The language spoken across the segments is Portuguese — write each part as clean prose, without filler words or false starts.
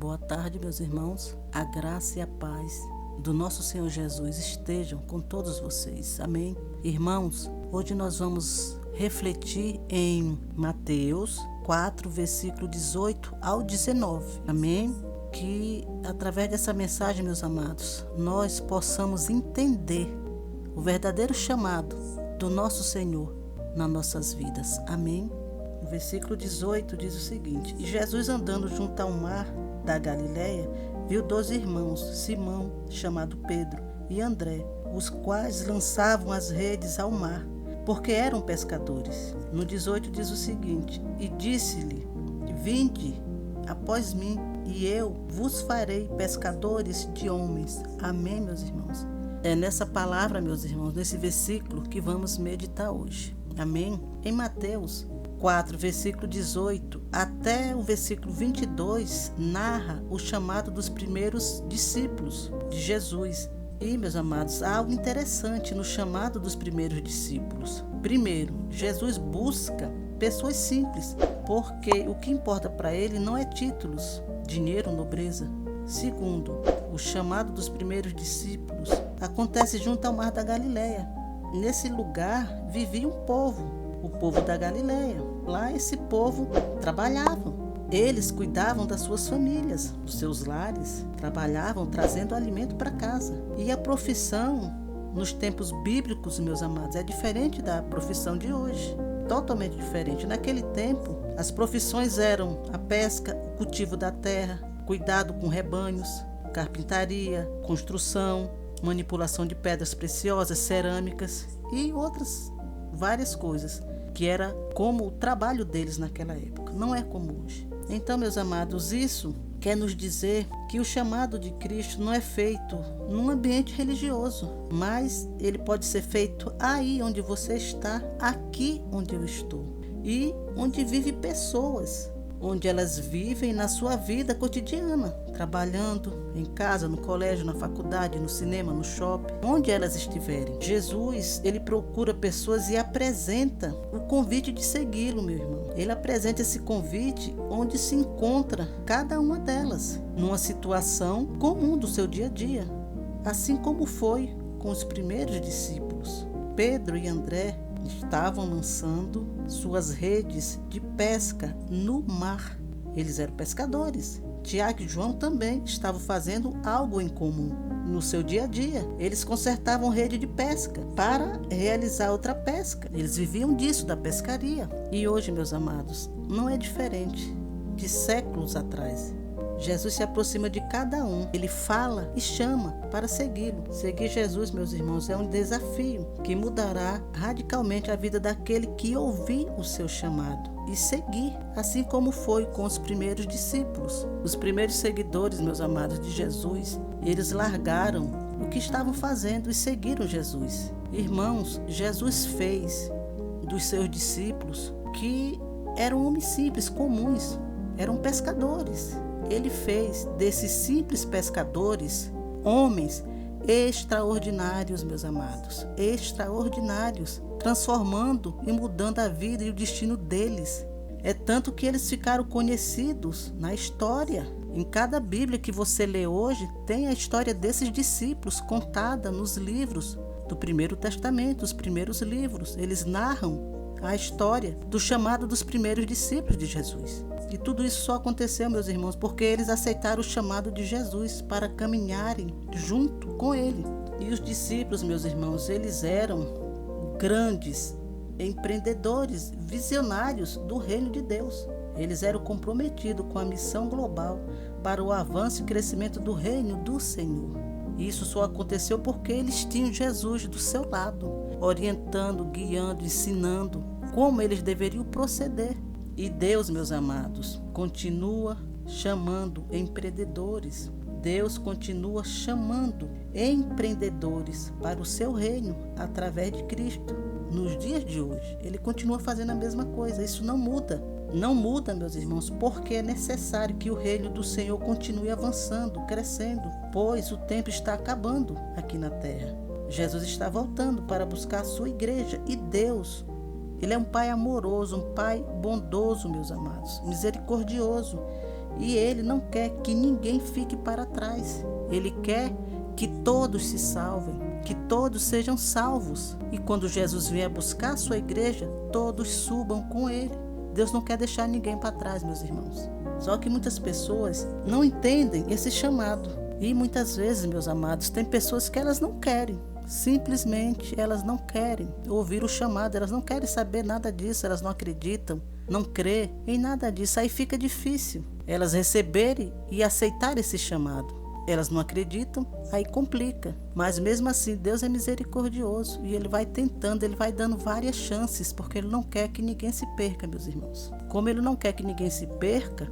Boa tarde, meus irmãos. A graça e a paz do nosso Senhor Jesus estejam com todos vocês. Amém. Irmãos, hoje nós vamos refletir em Mateus 4, versículo 18 ao 19. Amém. Que através dessa mensagem, meus amados, nós possamos entender o verdadeiro chamado do nosso Senhor nas nossas vidas. Amém. O versículo 18 diz o seguinte: E Jesus, andando junto ao mar da Galileia, viu 2 irmãos, Simão, chamado Pedro, e André, os quais lançavam as redes ao mar, porque eram pescadores. No 18 diz o seguinte: E disse-lhe: Vinde após mim, e eu vos farei pescadores de homens. Amém, meus irmãos? É nessa palavra, meus irmãos, nesse versículo que vamos meditar hoje. Amém? Em Mateus 4, versículo 18 até o versículo 22, narra o chamado dos primeiros discípulos de Jesus. E, meus amados, há algo interessante no chamado dos primeiros discípulos. Primeiro, Jesus busca pessoas simples, porque o que importa para ele não é títulos, dinheiro, nobreza. Segundo, o chamado dos primeiros discípulos acontece junto ao mar da Galileia. Nesse lugar vivia um povo, o povo da Galileia. Lá esse povo trabalhava. Eles cuidavam das suas famílias, dos seus lares, trabalhavam trazendo alimento para casa. E a profissão nos tempos bíblicos, meus amados, é diferente da profissão de hoje. Totalmente diferente. Naquele tempo, as profissões eram a pesca, o cultivo da terra, cuidado com rebanhos, carpintaria, construção, manipulação de pedras preciosas, cerâmicas e outras várias coisas, que era como o trabalho deles naquela época, não é como hoje. Então, meus amados, isso quer nos dizer que o chamado de Cristo não é feito num ambiente religioso, mas ele pode ser feito aí onde você está, aqui onde eu estou, e onde vivem pessoas, onde elas vivem na sua vida cotidiana, trabalhando em casa, no colégio, na faculdade, no cinema, no shopping, onde elas estiverem. Jesus, ele procura pessoas e apresenta o convite de segui-lo, meu irmão. Ele apresenta esse convite onde se encontra cada uma delas, numa situação comum do seu dia a dia, assim como foi com os primeiros discípulos. Pedro e André estavam lançando suas redes de pesca no mar. Eles eram pescadores. Tiago e João também estavam fazendo algo em comum. No seu dia a dia, eles consertavam rede de pesca para realizar outra pesca. Eles viviam disso, da pescaria. E hoje, meus amados, não é diferente de séculos atrás. Jesus se aproxima de cada um. Ele fala e chama para segui-lo. Seguir Jesus, meus irmãos, é um desafio que mudará radicalmente a vida daquele que ouvir o seu chamado e seguir, assim como foi com os primeiros discípulos. Os primeiros seguidores, meus amados, de Jesus, eles largaram o que estavam fazendo e seguiram Jesus. Irmãos, Jesus fez dos seus discípulos, que eram homens simples, comuns, eram pescadores. Ele fez desses simples pescadores homens extraordinários, meus amados, extraordinários, transformando e mudando a vida e o destino deles. É tanto que eles ficaram conhecidos na história. Em cada Bíblia que você lê hoje, tem a história desses discípulos contada nos livros do Primeiro Testamento, os primeiros livros. Eles narram a história do chamado dos primeiros discípulos de Jesus. E tudo isso só aconteceu, meus irmãos, porque eles aceitaram o chamado de Jesus para caminharem junto com ele. E os discípulos, meus irmãos, eles eram grandes empreendedores, visionários do reino de Deus. Eles eram comprometidos com a missão global para o avanço e crescimento do reino do Senhor. E isso só aconteceu porque eles tinham Jesus do seu lado, orientando, guiando, ensinando como eles deveriam proceder. E Deus, meus amados, continua chamando empreendedores. Deus continua chamando empreendedores para o seu reino através de Cristo. Nos dias de hoje, Ele continua fazendo a mesma coisa. Isso não muda. Não muda, meus irmãos, porque é necessário que o reino do Senhor continue avançando, crescendo, pois o tempo está acabando aqui na terra. Jesus está voltando para buscar a sua igreja e Deus, Ele é um Pai amoroso, um Pai bondoso, meus amados, misericordioso. E Ele não quer que ninguém fique para trás. Ele quer que todos se salvem, que todos sejam salvos. E quando Jesus vier buscar a sua igreja, todos subam com Ele. Deus não quer deixar ninguém para trás, meus irmãos. Só que muitas pessoas não entendem esse chamado. E muitas vezes, meus amados, tem pessoas que elas não querem. Simplesmente elas não querem ouvir o chamado, elas não querem saber nada disso, elas não acreditam, não crê em nada disso. Aí fica difícil elas receberem e aceitar esse chamado. Elas não acreditam, aí complica. Mas mesmo assim, Deus é misericordioso e Ele vai tentando, Ele vai dando várias chances, porque Ele não quer que ninguém se perca, meus irmãos. Como Ele não quer que ninguém se perca,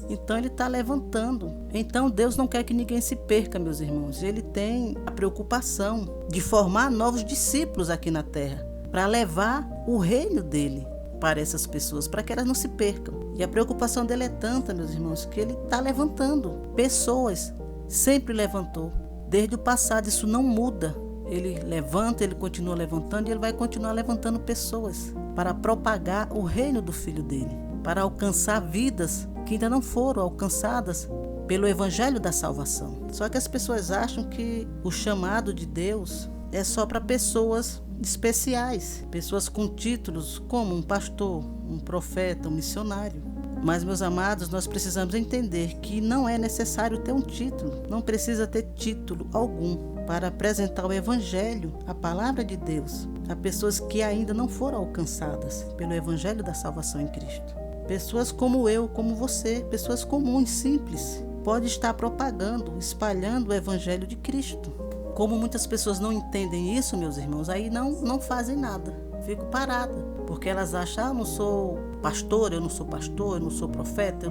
então Ele está levantando. Então Deus não quer que ninguém se perca, meus irmãos. Ele tem a preocupação de formar novos discípulos aqui na terra, para levar o reino dEle para essas pessoas, para que elas não se percam. E a preocupação dEle é tanta, meus irmãos, que Ele está levantando pessoas. Sempre levantou. Desde o passado, isso não muda. Ele levanta, Ele continua levantando e Ele vai continuar levantando pessoas para propagar o reino do Filho dEle, para alcançar vidas que ainda não foram alcançadas pelo Evangelho da Salvação. Só que as pessoas acham que o chamado de Deus é só para pessoas especiais, pessoas com títulos como um pastor, um profeta, um missionário. Mas, meus amados, nós precisamos entender que não é necessário ter um título, não precisa ter título algum para apresentar o Evangelho, a palavra de Deus, a pessoas que ainda não foram alcançadas pelo Evangelho da Salvação em Cristo. Pessoas como eu, como você, pessoas comuns, simples, pode estar propagando, espalhando o Evangelho de Cristo. Como muitas pessoas não entendem isso, meus irmãos, aí não fazem nada, fico parada, porque elas acham, eu não sou pastor, eu não sou profeta,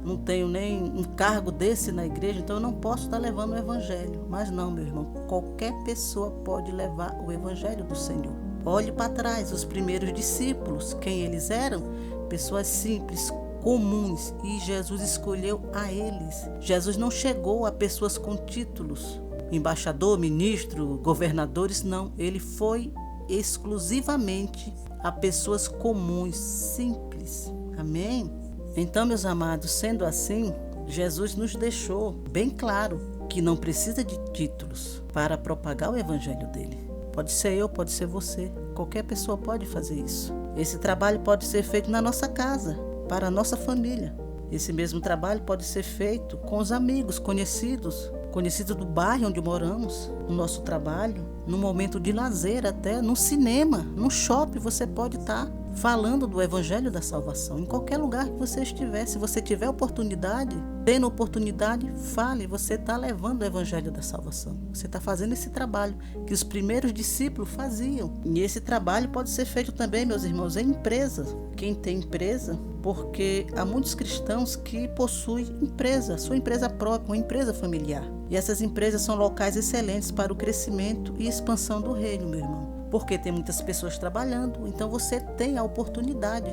não tenho nem um cargo desse na igreja, então eu não posso estar levando o Evangelho. Mas não, meu irmão, qualquer pessoa pode levar o Evangelho do Senhor. Olhe para trás, os primeiros discípulos, quem eles eram? Pessoas simples, comuns, e Jesus escolheu a eles. Jesus não chegou a pessoas com títulos, embaixador, ministro, governadores, não. Ele foi exclusivamente a pessoas comuns, simples. Amém? Então, meus amados, sendo assim, Jesus nos deixou bem claro que não precisa de títulos para propagar o Evangelho dele. Pode ser eu, pode ser você. Qualquer pessoa pode fazer isso. Esse trabalho pode ser feito na nossa casa, para a nossa família. Esse mesmo trabalho pode ser feito com os amigos, conhecidos do bairro onde moramos, no nosso trabalho, no momento de lazer até, no cinema, no shopping, você pode estar falando do Evangelho da Salvação. Em qualquer lugar que você estiver, se você tiver oportunidade, tendo oportunidade, fale, você está levando o Evangelho da Salvação. Você está fazendo esse trabalho que os primeiros discípulos faziam. E esse trabalho pode ser feito também, meus irmãos, em empresas. Quem tem empresa, porque há muitos cristãos que possuem empresa, sua empresa própria, uma empresa familiar. E essas empresas são locais excelentes para o crescimento e expansão do reino, meu irmão. Porque tem muitas pessoas trabalhando, então você tem a oportunidade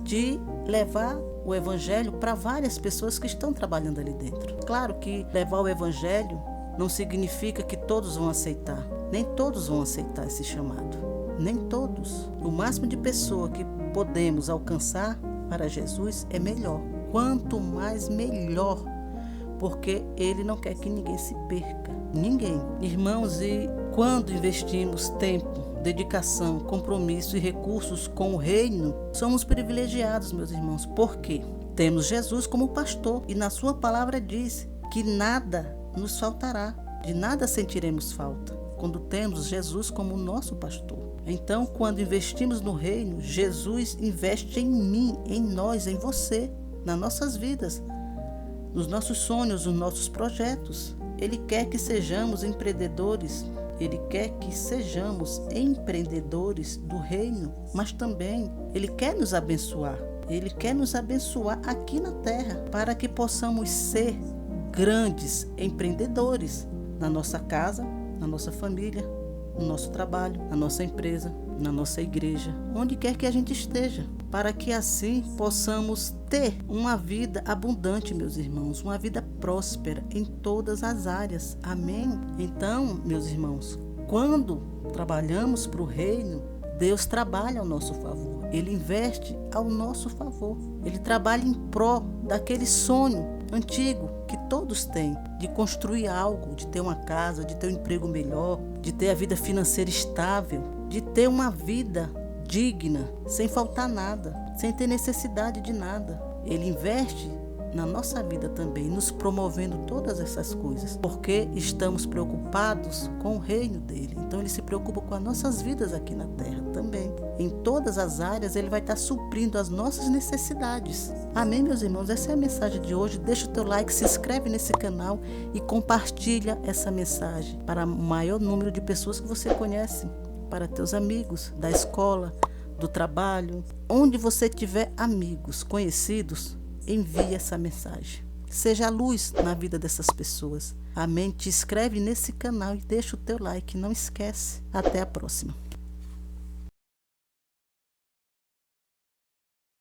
de levar o Evangelho para várias pessoas que estão trabalhando ali dentro. Claro que levar o Evangelho não significa que todos vão aceitar. Nem todos vão aceitar esse chamado. Nem todos. O máximo de pessoa que podemos alcançar para Jesus é melhor. Quanto mais, melhor. Porque Ele não quer que ninguém se perca. Ninguém. Irmãos, e quando investimos tempo, dedicação, compromisso e recursos com o reino, somos privilegiados, meus irmãos. Por quê? Temos Jesus como pastor e na sua palavra diz que nada nos faltará, de nada sentiremos falta, quando temos Jesus como nosso pastor. Então, quando investimos no reino, Jesus investe em mim, em nós, em você, nas nossas vidas, nos nossos sonhos, nos nossos projetos. Ele quer que sejamos empreendedores. Ele quer que sejamos empreendedores do reino, mas também Ele quer nos abençoar. Ele quer nos abençoar aqui na terra, para que possamos ser grandes empreendedores na nossa casa, na nossa família, no nosso trabalho, na nossa empresa, na nossa igreja, onde quer que a gente esteja, para que assim possamos ter uma vida abundante, meus irmãos, uma vida próspera em todas as áreas. Amém? Então, meus irmãos, quando trabalhamos para o reino, Deus trabalha ao nosso favor. Ele investe ao nosso favor. Ele trabalha em prol daquele sonho antigo que todos têm, de construir algo, de ter uma casa, de ter um emprego melhor, de ter a vida financeira estável, de ter uma vida digna, sem faltar nada, sem ter necessidade de nada. Ele investe na nossa vida também, nos promovendo todas essas coisas, porque estamos preocupados com o reino dele. Então ele se preocupa com as nossas vidas aqui na terra também. Em todas as áreas ele vai estar suprindo as nossas necessidades. Amém, meus irmãos? Essa é a mensagem de hoje. Deixa o teu like, se inscreve nesse canal e compartilha essa mensagem para o maior número de pessoas que você conhece, para teus amigos da escola, do trabalho, onde você tiver amigos, conhecidos. Envie essa mensagem. Seja a luz na vida dessas pessoas. Amém? Te inscreve nesse canal e deixa o teu like. Não esquece. Até a próxima.